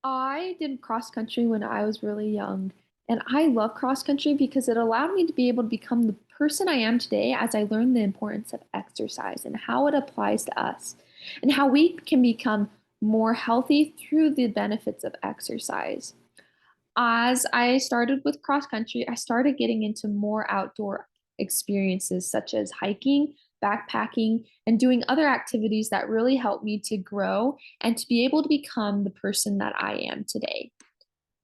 I did cross country when I was really young, and I love cross country because it allowed me to be able to become the person I am today as I learned the importance of exercise and how it applies to us, and how we can become more healthy through the benefits of exercise. As I started with cross country, I started getting into more outdoor experiences such as hiking, backpacking, and doing other activities that really helped me to grow and to be able to become the person that I am today.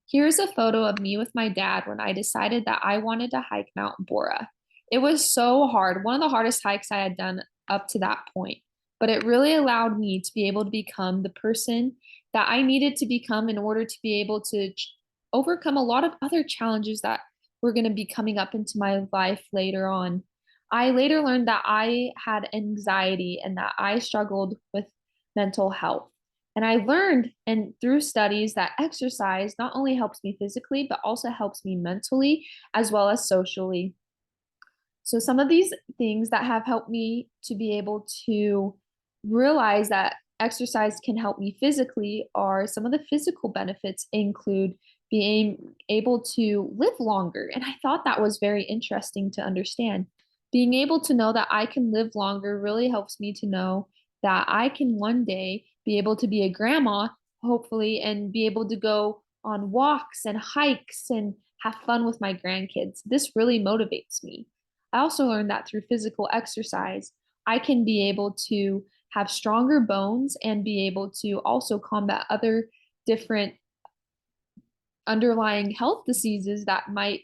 Here's a photo of me with my dad when I decided that I wanted to hike Mount Bora. It was so hard, one of the hardest hikes I had done up to that point, but it really allowed me to be able to become the person that I needed to become in order to be able to overcome a lot of other challenges that were going to be coming up into my life later on. I later learned that I had anxiety and that I struggled with mental health. And I learned and through studies that exercise not only helps me physically, but also helps me mentally as well as socially. So, some of these things that have helped me to be able to realize that exercise can help me physically are some of the physical benefits include being able to live longer. And I thought that was very interesting to understand. Being able to know that I can live longer really helps me to know that I can one day be able to be a grandma, hopefully, and be able to go on walks and hikes and have fun with my grandkids. This really motivates me. I also learned that through physical exercise, I can be able to have stronger bones and be able to also combat other different underlying health diseases that might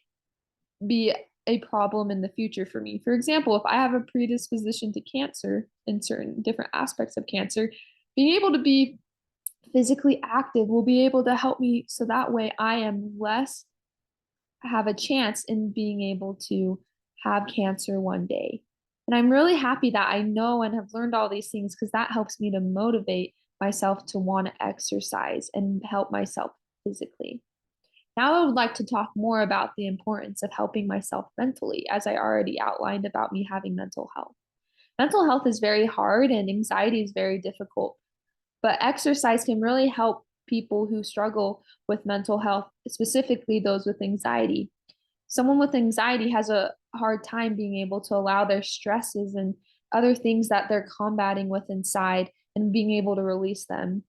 be a problem in the future for me. For example, if I have a predisposition to cancer in certain different aspects of cancer, being able to be physically active will be able to help me so that way I am less have a chance in being able to have cancer one day. And I'm really happy that I know and have learned all these things because that helps me to motivate myself to want to exercise and help myself physically. Now, I would like to talk more about the importance of helping myself mentally, as I already outlined about me having mental health. Mental health is very hard and anxiety is very difficult, but exercise can really help people who struggle with mental health, specifically those with anxiety. Someone with anxiety has a hard time being able to allow their stresses and other things that they're combating with inside and being able to release them.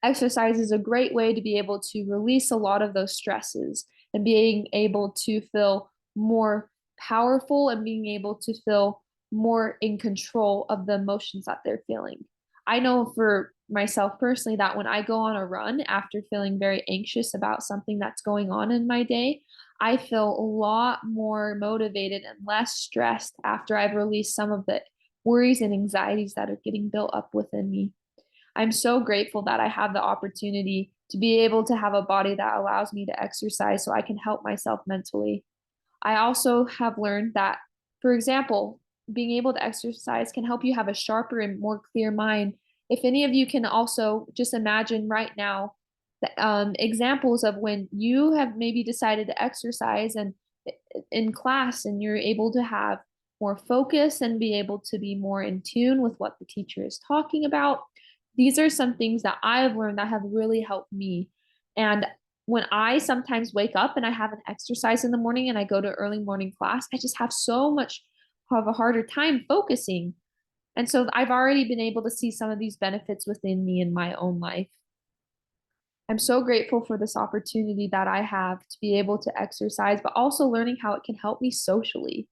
Exercise is a great way to be able to release a lot of those stresses and being able to feel more powerful and being able to feel more in control of the emotions that they're feeling. I know for myself personally that when I go on a run after feeling very anxious about something that's going on in my day, I feel a lot more motivated and less stressed after I've released some of the worries and anxieties that are getting built up within me. I'm so grateful that I have the opportunity to be able to have a body that allows me to exercise so I can help myself mentally. I also have learned that, for example, being able to exercise can help you have a sharper and more clear mind. If any of you can also just imagine right now the examples of when you have maybe decided to exercise and in class and you're able to have more focus and be able to be more in tune with what the teacher is talking about. These are some things that I've learned that have really helped me. And when I sometimes wake up and I haven't exercised in the morning and I go to early morning class, I just have so much of a harder time focusing. And so I've already been able to see some of these benefits within me in my own life. I'm so grateful for this opportunity that I have to be able to exercise, but also learning how it can help me socially.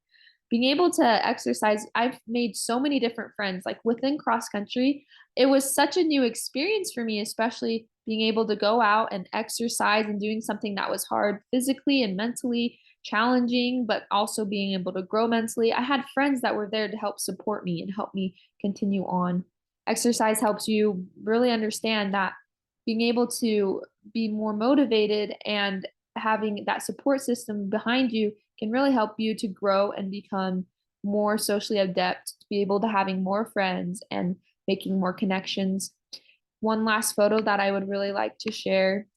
Being able to exercise, I've made so many different friends. Like within cross country, it was such a new experience for me, especially being able to go out and exercise and doing something that was hard physically and mentally challenging, but also being able to grow mentally. I had friends that were there to help support me and help me continue on. Exercise helps you really understand that being able to be more motivated and having that support system behind you can really help you to grow and become more socially adept, to be able to having more friends and making more connections. One last photo that I would really like to share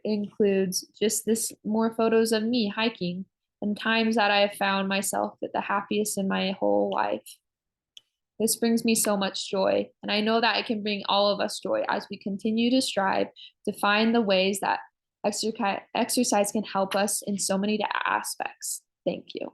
includes just this more photos of me hiking and times that I have found myself at the happiest in my whole life. This brings me so much joy, and I know that it can bring all of us joy as we continue to strive to find the ways that exercise can help us in so many aspects. Thank you.